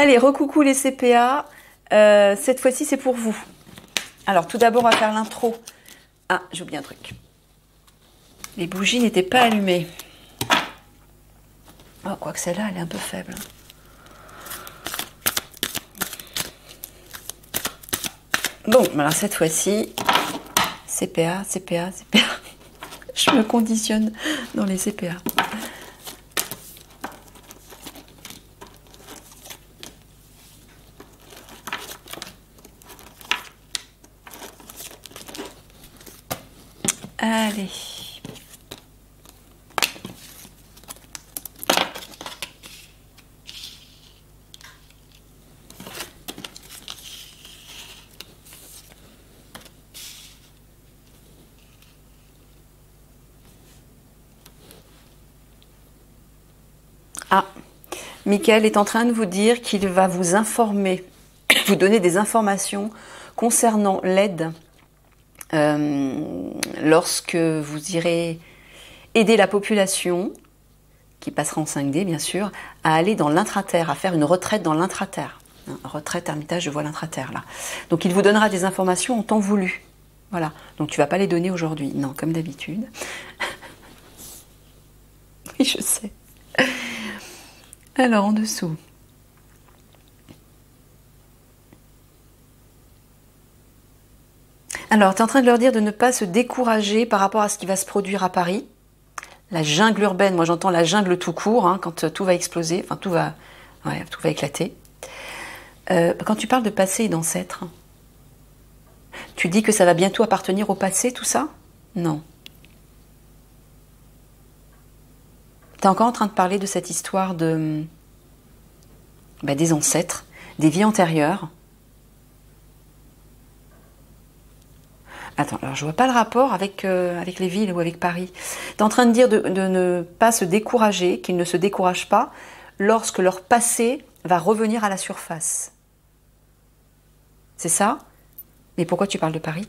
Allez, recoucou les CPA. Cette fois-ci, c'est pour vous. Alors, tout d'abord, on va faire l'intro. Ah, j'ai oublié un truc. Les bougies n'étaient pas allumées. Oh, quoique celle-là, elle est un peu faible. Bon, alors cette fois-ci, CPA. Je me conditionne dans les CPA. Allez. Ah, Michael est en train de vous dire qu'il va vous informer, vous donner des informations concernant l'aide lorsque vous irez aider la population, qui passera en 5D bien sûr, à aller dans l'intraterre, à faire une retraite dans l'intraterre. Retraite, ermitage, je vois l'intraterre là. Donc il vous donnera des informations en temps voulu. Voilà. Donc tu vas pas les donner aujourd'hui. Non, comme d'habitude. Oui, je sais. Alors en dessous. Alors, tu es en train de leur dire de ne pas se décourager par rapport à ce qui va se produire à Paris. La jungle urbaine, moi j'entends la jungle tout court, hein, quand tout va exploser, enfin tout va éclater. Quand tu parles de passé et d'ancêtre, tu dis que ça va bientôt appartenir au passé, tout ça? Non. Tu es encore en train de parler de cette histoire de, des ancêtres, des vies antérieures. Attends, alors je vois pas le rapport avec les villes ou avec Paris. Tu es en train de dire de ne pas se décourager, qu'ils ne se découragent pas lorsque leur passé va revenir à la surface. C'est ça? Mais pourquoi tu parles de Paris?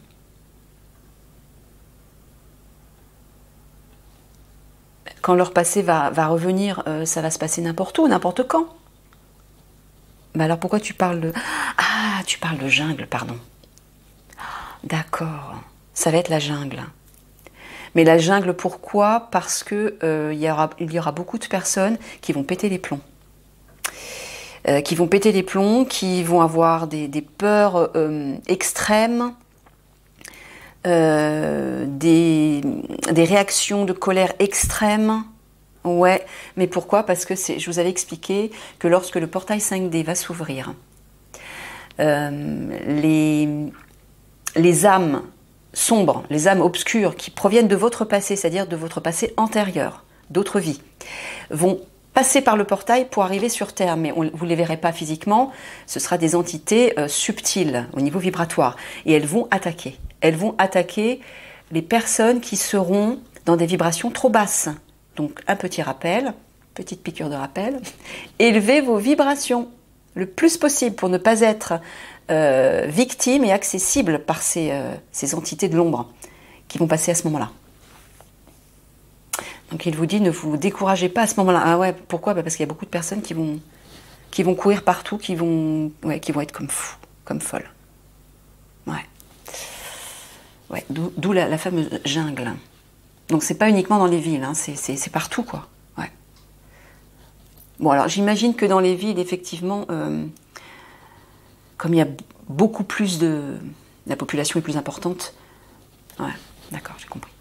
Quand leur passé va revenir, ça va se passer n'importe où, n'importe quand. Bah alors pourquoi tu parles de... Ah, tu parles de jungle, pardon. D'accord, ça va être la jungle. Mais la jungle, pourquoi? Parce que il y aura beaucoup de personnes qui vont péter les plombs. Qui vont avoir des peurs extrêmes, des réactions de colère extrêmes. Ouais, mais pourquoi? Parce que je vous avais expliqué que lorsque le portail 5D va s'ouvrir, les âmes sombres, les âmes obscures qui proviennent de votre passé, c'est-à-dire de votre passé antérieur, d'autres vies, vont passer par le portail pour arriver sur Terre, mais vous ne les verrez pas physiquement, ce sera des entités subtiles au niveau vibratoire, et elles vont attaquer. Elles vont attaquer les personnes qui seront dans des vibrations trop basses. Donc un petit rappel, petite piqûre de rappel, élevez vos vibrations le plus possible pour ne pas être victime et accessible par ces entités de l'ombre qui vont passer à ce moment-là. Donc il vous dit, ne vous découragez pas à ce moment-là. Ah ouais, pourquoi? Parce qu'il y a beaucoup de personnes qui vont courir partout, qui vont être comme fous, comme folles. Ouais, d'où la fameuse jungle. Donc c'est pas uniquement dans les villes, hein, c'est partout quoi. Ouais. Bon alors j'imagine que dans les villes, effectivement, comme il y a beaucoup plus la population est plus importante. Ouais, d'accord, j'ai compris.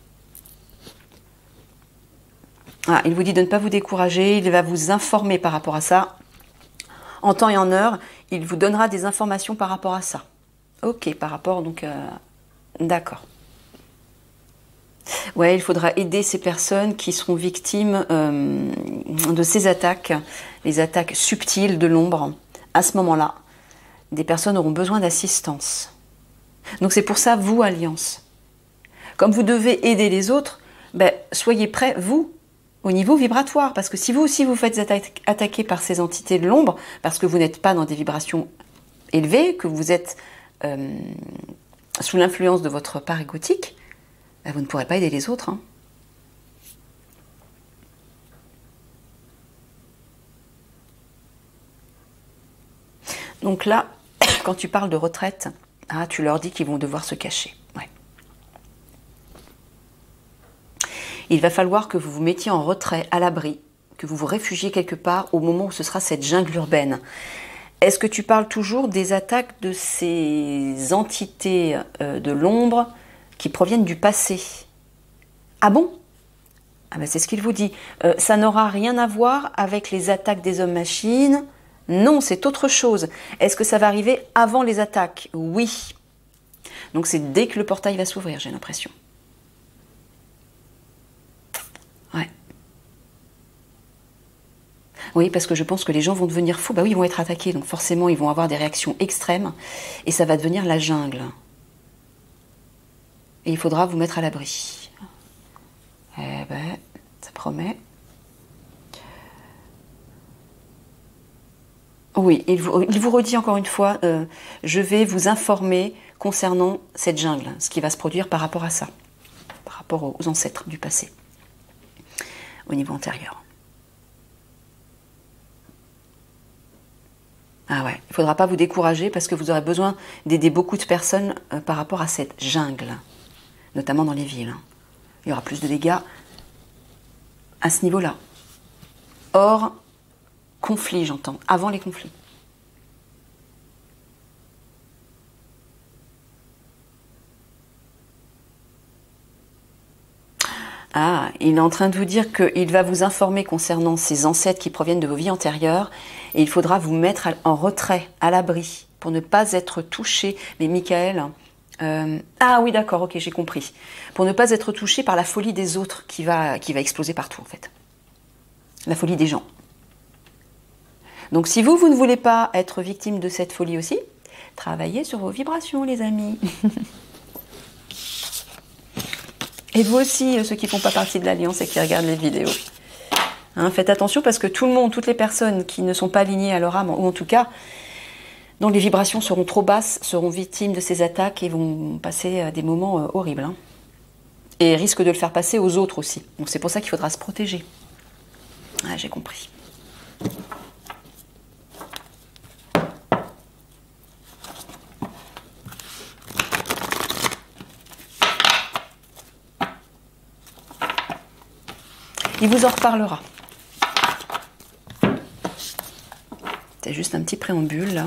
Ah, il vous dit de ne pas vous décourager, il va vous informer par rapport à ça. En temps et en heure, il vous donnera des informations par rapport à ça. Ok, par rapport donc... D'accord. Ouais, il faudra aider ces personnes qui seront victimes de ces attaques, les attaques subtiles de l'ombre. À ce moment-là, des personnes auront besoin d'assistance. Donc c'est pour ça, vous, Alliance, comme vous devez aider les autres, soyez prêts, vous, au niveau vibratoire. Parce que si vous aussi vous faites attaquer par ces entités de l'ombre, parce que vous n'êtes pas dans des vibrations élevées, que vous êtes sous l'influence de votre part égotique, vous ne pourrez pas aider les autres. Hein. Donc là, quand tu parles de retraite, ah, tu leur dis qu'ils vont devoir se cacher. Ouais. Il va falloir que vous vous mettiez en retrait, à l'abri, que vous vous réfugiez quelque part au moment où ce sera cette jungle urbaine. Est-ce que tu parles toujours des attaques de ces entités de l'ombre qui proviennent du passé? Ah bon? Ah ben c'est ce qu'il vous dit. Ça n'aura rien à voir avec les attaques des hommes-machines. Non, c'est autre chose. Est-ce que ça va arriver avant les attaques? Oui. Donc c'est dès que le portail va s'ouvrir, j'ai l'impression. Ouais. Oui, parce que je pense que les gens vont devenir fous. Bah oui, ils vont être attaqués, donc forcément, ils vont avoir des réactions extrêmes. Et ça va devenir la jungle. Et il faudra vous mettre à l'abri. Eh ben, ça promet. Oui, il vous redit encore une fois, je vais vous informer concernant cette jungle, ce qui va se produire par rapport à ça, par rapport aux ancêtres du passé, au niveau antérieur. Ah ouais, il ne faudra pas vous décourager parce que vous aurez besoin d'aider beaucoup de personnes par rapport à cette jungle, notamment dans les villes. Il y aura plus de dégâts à ce niveau-là. Hors conflit, j'entends, avant les conflits. Ah, il est en train de vous dire qu'il va vous informer concernant ces ancêtres qui proviennent de vos vies antérieures et il faudra vous mettre en retrait, à l'abri, pour ne pas être touché. Mais Michael, ah oui d'accord, ok, j'ai compris. Pour ne pas être touché par la folie des autres qui va exploser partout en fait. La folie des gens. Donc si vous ne voulez pas être victime de cette folie aussi, travaillez sur vos vibrations les amis. Et vous aussi, ceux qui ne font pas partie de l'Alliance et qui regardent les vidéos. Hein, faites attention parce que tout le monde, toutes les personnes qui ne sont pas alignées à leur âme, ou en tout cas, dont les vibrations seront trop basses, seront victimes de ces attaques et vont passer des moments horribles. Hein. Et risquent de le faire passer aux autres aussi. Donc c'est pour ça qu'il faudra se protéger. Ah, j'ai compris. Il vous en reparlera. C'est juste un petit préambule là.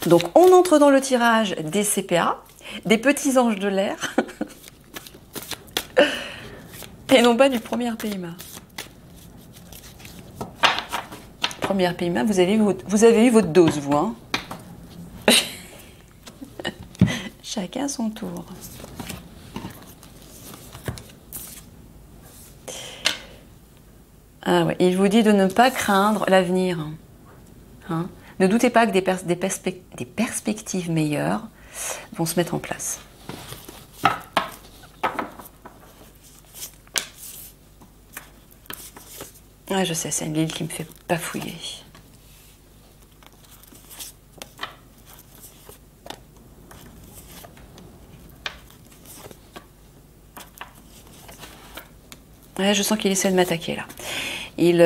Donc on entre dans le tirage des CPA, des petits anges de l'air, et non pas du premier PMA. Première PMA, vous avez eu votre dose, vous. Hein. Chacun son tour. Ah ouais, il vous dit de ne pas craindre l'avenir. Hein. Ne doutez pas que des perspectives meilleures vont se mettre en place. Ouais, je sais, c'est une Lille qui me fait bafouiller. Ouais, je sens qu'il essaie de m'attaquer là. Il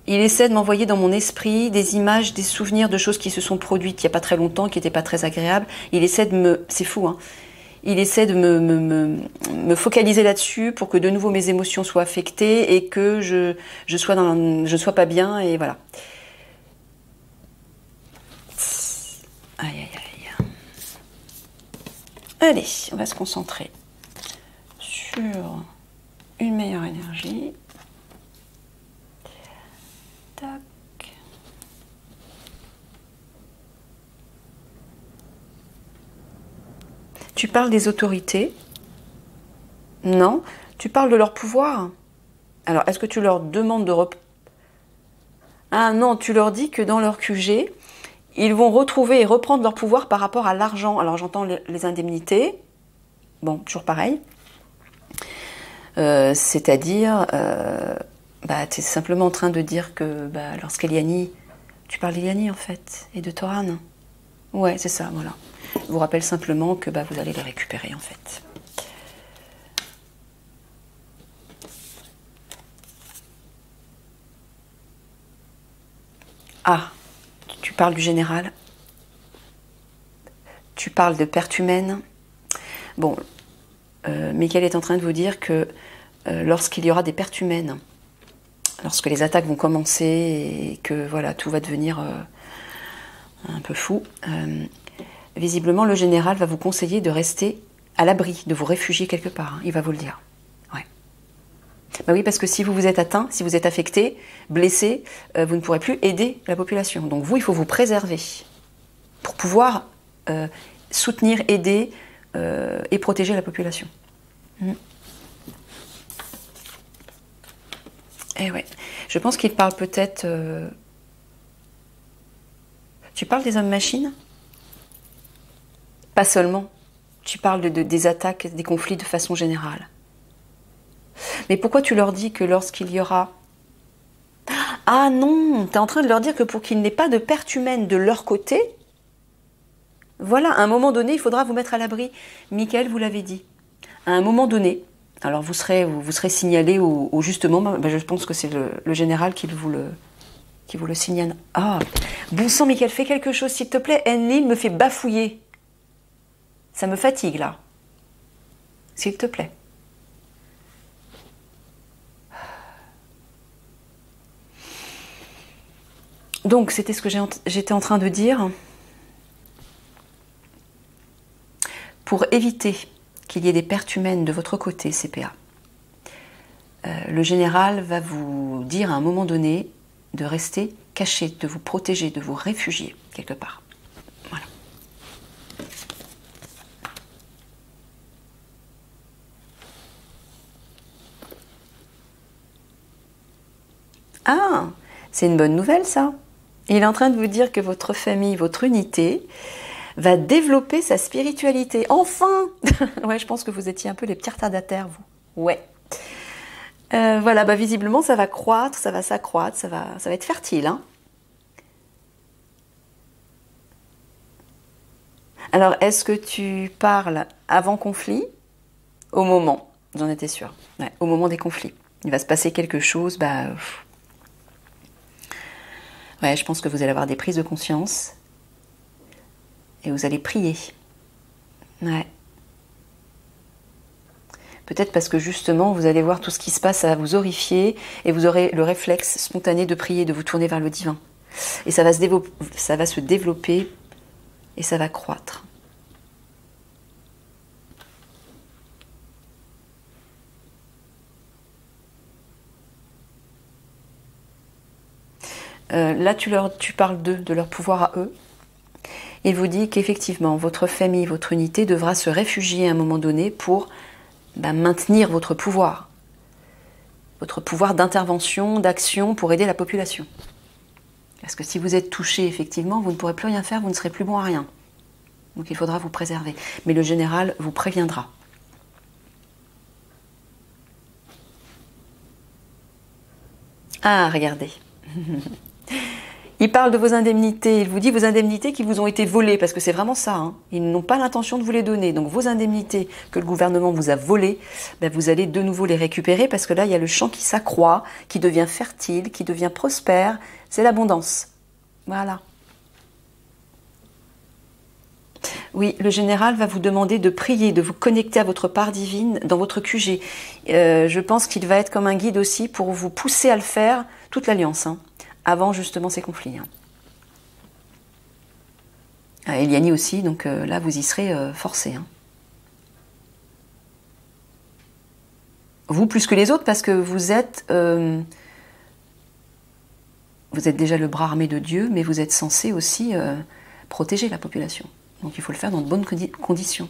essaie de m'envoyer dans mon esprit des images, des souvenirs de choses qui se sont produites il n'y a pas très longtemps, qui n'étaient pas très agréables. Il essaie de me... C'est fou, hein. Il essaie de me focaliser là-dessus pour que de nouveau mes émotions soient affectées et que je sois pas bien et voilà. Aïe, aïe, aïe. Allez, on va se concentrer sur une meilleure énergie. Tac. Tu parles des autorités? Non. Tu parles de leur pouvoir? Alors, est-ce que tu leur demandes de... Ah non, tu leur dis que dans leur QG, ils vont retrouver et reprendre leur pouvoir par rapport à l'argent. Alors, j'entends les indemnités. Bon, toujours pareil. C'est-à-dire, tu es simplement en train de dire que lorsqu'Eliani, Tu parles d'Iliani en fait, et de Toran. Ouais, c'est ça, voilà. Je vous rappelle simplement que vous allez les récupérer en fait. Ah, tu parles du général. Tu parles de perte humaine. Bon, Michael est en train de vous dire que lorsqu'il y aura des pertes humaines, lorsque les attaques vont commencer et que voilà, tout va devenir un peu fou, visiblement le général va vous conseiller de rester à l'abri, de vous réfugier quelque part, hein, il va vous le dire. Ouais. Bah oui, parce que si vous vous êtes atteint, si vous êtes affecté, blessé, vous ne pourrez plus aider la population. Donc vous, il faut vous préserver pour pouvoir soutenir, aider et protéger la population. Eh ouais, je pense qu'il parle peut-être... Tu parles des hommes-machines? Pas seulement. Tu parles des attaques, des conflits de façon générale. Mais pourquoi tu leur dis que lorsqu'il y aura... Ah non, tu es en train de leur dire que pour qu'il n'y ait pas de perte humaine de leur côté, voilà, à un moment donné, il faudra vous mettre à l'abri. Michael vous l'avait dit. À un moment donné, alors vous serez signalé au juste moment, je pense que c'est le général qui vous le signale. Ah, bon sang, Michael, fais quelque chose, s'il te plaît. Enlil me fait bafouiller. Ça me fatigue, là. S'il te plaît. Donc, c'était ce que j'étais en train de dire. Pour éviter qu'il y ait des pertes humaines de votre côté, CPA, le général va vous dire à un moment donné de rester caché, de vous protéger, de vous réfugier quelque part. Voilà. Ah, c'est une bonne nouvelle ça. Il est en train de vous dire que votre famille, votre unité, va développer sa spiritualité. Enfin. Ouais, je pense que vous étiez un peu les petits retardataires, vous. Ouais. Voilà, visiblement, ça va croître, ça va s'accroître, ça va être fertile. Hein. Alors, est-ce que tu parles avant conflit? Au moment, j'en étais sûre. Ouais, au moment des conflits. Il va se passer quelque chose, ouais, je pense que vous allez avoir des prises de conscience. Et vous allez prier. Ouais. Peut-être parce que justement, vous allez voir tout ce qui se passe, ça va vous horrifier, et vous aurez le réflexe spontané de prier, de vous tourner vers le divin. Et ça va se développer, et ça va croître. Là, tu parles de leur pouvoir à eux. Il vous dit qu'effectivement, votre famille, votre unité devra se réfugier à un moment donné pour maintenir votre pouvoir d'intervention, d'action pour aider la population. Parce que si vous êtes touché, effectivement, vous ne pourrez plus rien faire, vous ne serez plus bon à rien. Donc il faudra vous préserver. Mais le général vous préviendra. Ah, regardez. Il parle de vos indemnités, il vous dit vos indemnités qui vous ont été volées, parce que c'est vraiment ça, hein. Ils n'ont pas l'intention de vous les donner. Donc vos indemnités que le gouvernement vous a volées, vous allez de nouveau les récupérer, parce que là, il y a le champ qui s'accroît, qui devient fertile, qui devient prospère. C'est l'abondance. Voilà. Oui, le général va vous demander de prier, de vous connecter à votre part divine dans votre QG. Je pense qu'il va être comme un guide aussi pour vous pousser à le faire, toute l'Alliance, hein, avant justement ces conflits. Hein. Iliani aussi, donc là vous y serez forcés. Hein. Vous plus que les autres parce que vous êtes déjà le bras armé de Dieu, mais vous êtes censé aussi protéger la population. Donc il faut le faire dans de bonnes conditions.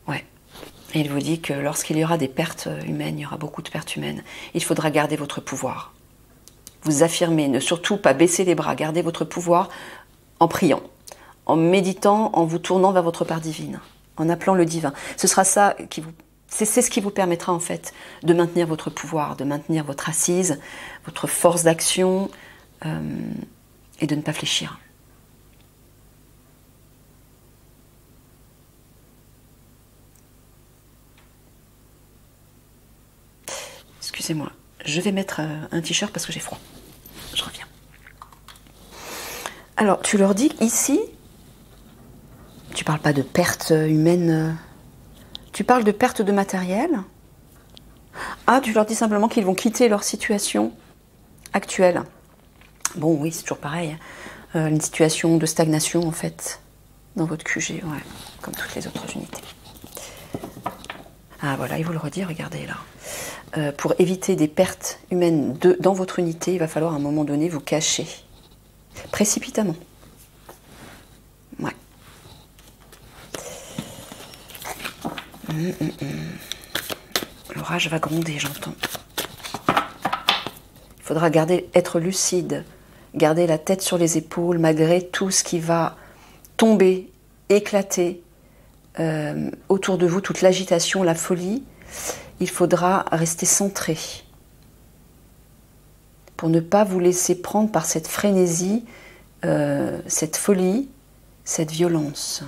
Ouais. Et il vous dit que lorsqu'il y aura des pertes humaines, il y aura beaucoup de pertes humaines, il faudra garder votre pouvoir. Vous affirmer, ne surtout pas baisser les bras, garder votre pouvoir en priant, en méditant, en vous tournant vers votre part divine, en appelant le divin. Ce sera ça qui vous... C'est ce qui vous permettra en fait de maintenir votre pouvoir, de maintenir votre assise, votre force d'action et de ne pas fléchir. Excusez-moi, je vais mettre un t-shirt parce que j'ai froid. Je reviens. Alors, tu leur dis ici, tu parles pas de perte humaine, tu parles de perte de matériel. Ah, tu leur dis simplement qu'ils vont quitter leur situation actuelle. Bon, oui, c'est toujours pareil. Une situation de stagnation, en fait, dans votre QG, ouais, comme toutes les autres unités. Ah, voilà, il vous le redit, regardez là. Pour éviter des pertes humaines dans votre unité, il va falloir à un moment donné vous cacher. Précipitamment. Ouais. L'orage va gronder, j'entends. Il faudra être lucide, garder la tête sur les épaules malgré tout ce qui va tomber, éclater autour de vous, toute l'agitation, la folie. Il faudra rester centré pour ne pas vous laisser prendre par cette frénésie, cette folie, cette violence.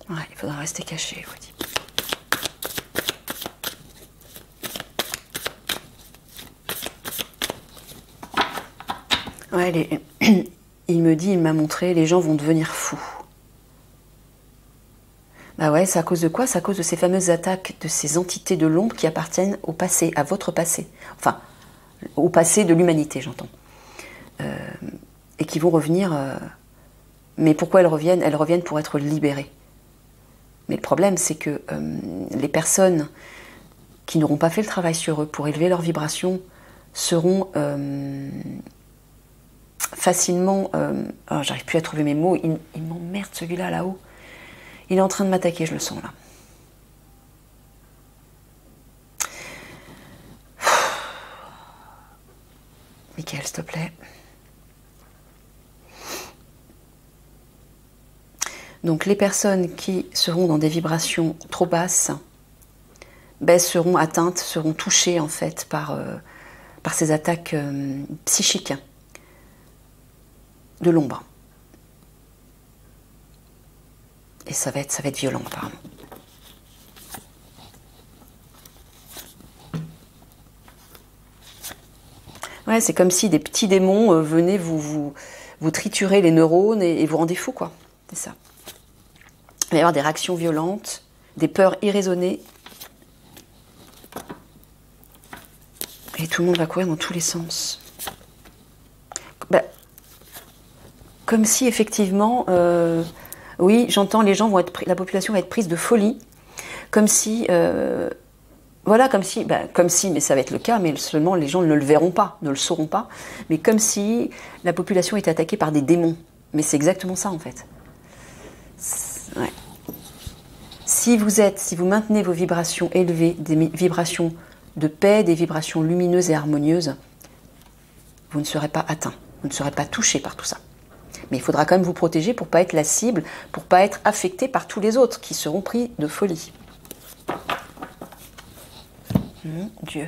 Ouais, il faudra rester caché, je vous dis. Ouais, il me dit, il m'a montré, les gens vont devenir fous. Bah ouais, c'est à cause de quoi? C'est à cause de ces fameuses attaques de ces entités de l'ombre qui appartiennent au passé, à votre passé. Enfin, au passé de l'humanité, j'entends. Et qui vont revenir... Mais pourquoi elles reviennent? Elles reviennent pour être libérées. Mais le problème, c'est que les personnes qui n'auront pas fait le travail sur eux pour élever leur vibration seront facilement... oh, j'arrive plus à trouver mes mots. Il m'emmerde celui-là, là-haut. Il est en train de m'attaquer, je le sens, là. Michael, s'il te plaît. Donc, les personnes qui seront dans des vibrations trop basses ben, seront atteintes, seront touchées, en fait, par ces attaques psychiques de l'ombre. Et ça va être violent, apparemment. Ouais, c'est comme si des petits démons venaient vous triturer les neurones et vous rendez fou, quoi. C'est ça. Il va y avoir des réactions violentes, des peurs irraisonnées. Et tout le monde va courir dans tous les sens. Ben, comme si, effectivement... oui, j'entends, les gens vont être la population va être prise de folie, comme si, voilà, comme si, mais ça va être le cas, mais seulement les gens ne le verront pas, ne le sauront pas, mais comme si la population était attaquée par des démons. Mais c'est exactement ça en fait. Ouais. Si vous maintenez vos vibrations élevées, des vibrations de paix, des vibrations lumineuses et harmonieuses, vous ne serez pas atteint, vous ne serez pas touché par tout ça. Mais il faudra quand même vous protéger pour ne pas être la cible, pour ne pas être affecté par tous les autres qui seront pris de folie. Mon Dieu.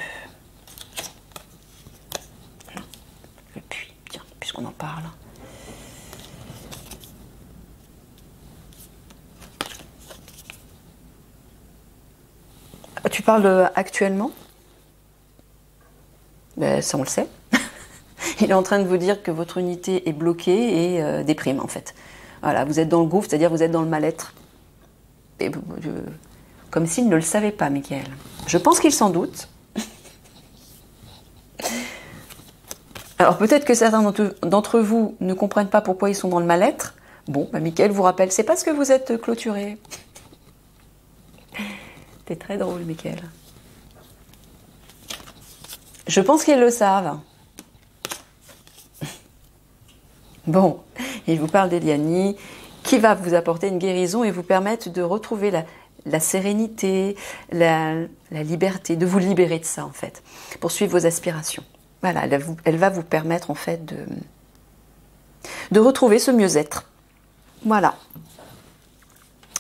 Le puits, tiens, puisqu'on en parle. Tu parles actuellement? Ben, ça, on le sait. Il est en train de vous dire que votre unité est bloquée et déprime, en fait. Voilà, vous êtes dans le gouffre, c'est-à-dire vous êtes dans le mal-être. Comme s'il ne le savait pas, Michael. Je pense qu'il s'en doute. Alors, peut-être que certains d'entre vous ne comprennent pas pourquoi ils sont dans le mal-être. Bon, bah, Michael vous rappelle, c'est parce que vous êtes clôturé. T'es très drôle, Michael. Je pense qu'ils le savent. Bon, il vous parle d'Eliani, qui va vous apporter une guérison et vous permettre de retrouver la sérénité, la liberté, de vous libérer de ça, en fait, pour suivre vos aspirations. Voilà, elle va vous permettre, en fait, de retrouver ce mieux-être. Voilà.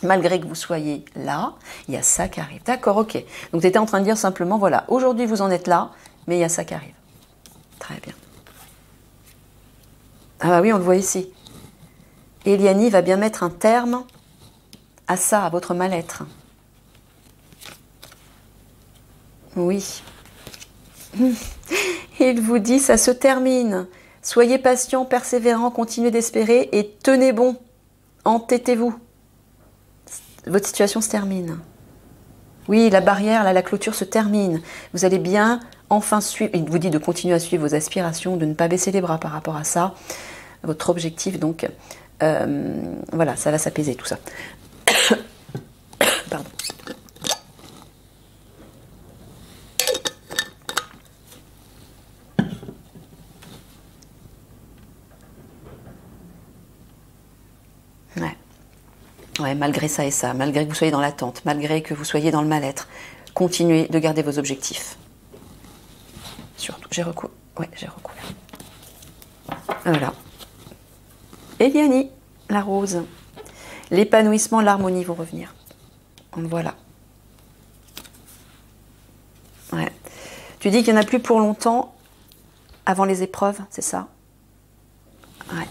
Malgré que vous soyez là, il y a ça qui arrive. D'accord, ok. Donc tu étais en train de dire simplement, voilà, aujourd'hui vous en êtes là, mais il y a ça qui arrive. Très bien. Ah bah oui, on le voit ici. Eliani va bien mettre un terme à ça, à votre mal-être. Oui. Il vous dit, ça se termine. Soyez patient, persévérant, continuez d'espérer et tenez bon. Entêtez-vous. Votre situation se termine. Oui, la barrière, là, la clôture se termine. Vous allez bien enfin suivre. Il vous dit de continuer à suivre vos aspirations, de ne pas baisser les bras par rapport à ça. Votre objectif, donc, voilà, ça va s'apaiser tout ça. Pardon. Ouais, malgré ça et ça, malgré que vous soyez dans l'attente, malgré que vous soyez dans le mal-être, continuez de garder vos objectifs. Surtout, j'ai recouvert. Ouais, j'ai recouvert. Voilà. Eliani, la rose. L'épanouissement, l'harmonie vont revenir. On le voit là. Ouais. Tu dis qu'il n'y en a plus pour longtemps avant les épreuves, c'est ça? Ouais.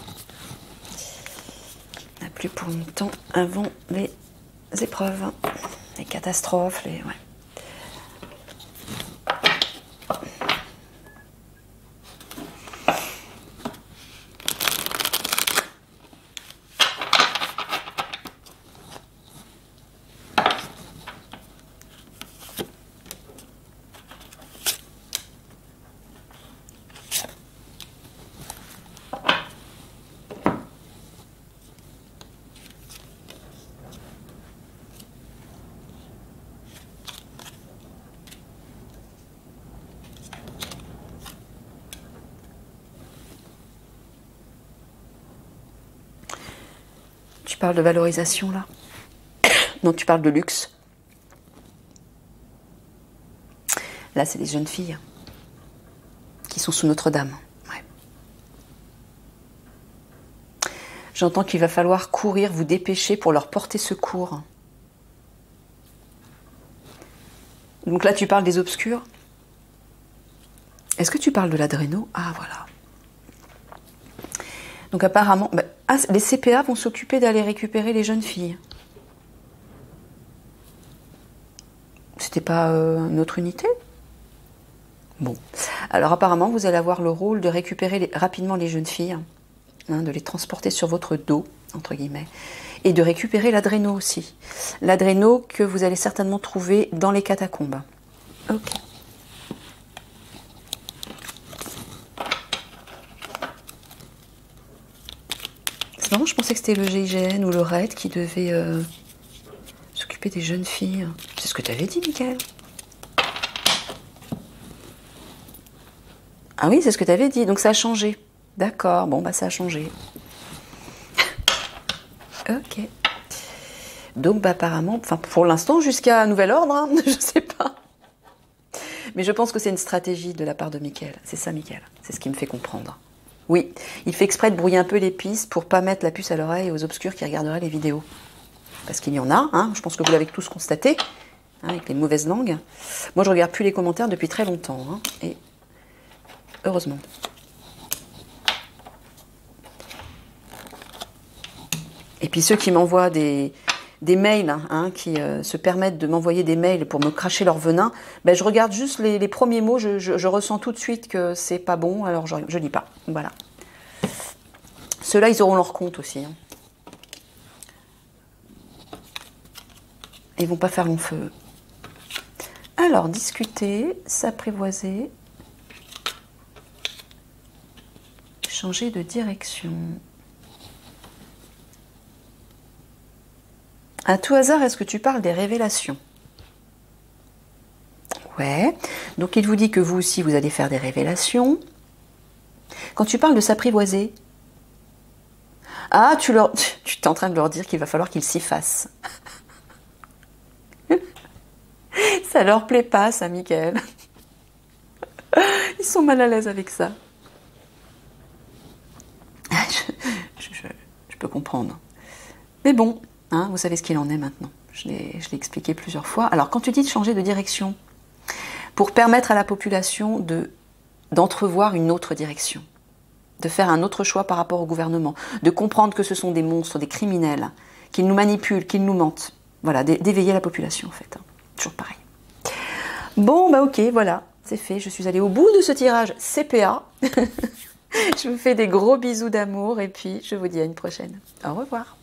Il n'y en a plus pour longtemps avant les épreuves, les catastrophes, les... Ouais. Tu parles de valorisation là? Non, tu parles de luxe. Là, c'est des jeunes filles qui sont sous Notre-Dame. Ouais. J'entends qu'il va falloir courir, vous dépêcher pour leur porter secours. Donc là, tu parles des obscurs. Est-ce que tu parles de l'adréno? Ah, voilà. Donc apparemment, les CPA vont s'occuper d'aller récupérer les jeunes filles. C'était pas notre unité? Bon. Alors apparemment, vous allez avoir le rôle de récupérer rapidement les jeunes filles, hein, de les transporter sur votre dos, entre guillemets, et de récupérer l'adréno aussi. L'adréno que vous allez certainement trouver dans les catacombes. Ok. C'est marrant, je pensais que c'était le GIGN ou le RAID qui devait s'occuper des jeunes filles. C'est ce que tu avais dit, Mickaël. Ah oui, c'est ce que tu avais dit, donc ça a changé. D'accord, bon, bah ça a changé. Ok. Donc, bah apparemment, enfin pour l'instant, jusqu'à nouvel ordre, hein, je sais pas. Mais je pense que c'est une stratégie de la part de Mickaël. C'est ça, Mickaël. C'est ce qui me fait comprendre. Oui, il fait exprès de brouiller un peu les pistes pour pas mettre la puce à l'oreille aux obscurs qui regarderaient les vidéos. Parce qu'il y en a, hein, je pense que vous l'avez tous constaté, hein, avec les mauvaises langues. Moi, je regarde plus les commentaires depuis très longtemps, hein, et heureusement. Et puis ceux qui m'envoient des mails, hein, qui se permettent de m'envoyer des mails pour me cracher leur venin, ben, je regarde juste les premiers mots, je ressens tout de suite que c'est pas bon, alors je lis pas. Voilà. Ceux-là, ils auront leur compte aussi. Hein. Ils vont pas faire long feu. Alors, discuter, s'apprivoiser, changer de direction. À tout hasard, est-ce que tu parles des révélations? Ouais. Donc il vous dit que vous aussi, vous allez faire des révélations. Quand tu parles de s'apprivoiser, ah, tu es en train de leur dire qu'il va falloir qu'ils s'y fassent. Ça leur plaît pas, ça, Mickaël. Ils sont mal à l'aise avec ça. peux comprendre. Mais bon, hein, vous savez ce qu'il en est maintenant. Je l'ai expliqué plusieurs fois. Alors, quand tu dis de changer de direction, pour permettre à la population d'entrevoir une autre direction, de faire un autre choix par rapport au gouvernement, de comprendre que ce sont des monstres, des criminels, qu'ils nous manipulent, qu'ils nous mentent. Voilà, d'éveiller la population en fait. Hein. Toujours pareil. Bon, bah ok, voilà, c'est fait. Je suis allée au bout de ce tirage CPA. Je vous fais des gros bisous d'amour et puis je vous dis à une prochaine. Au revoir.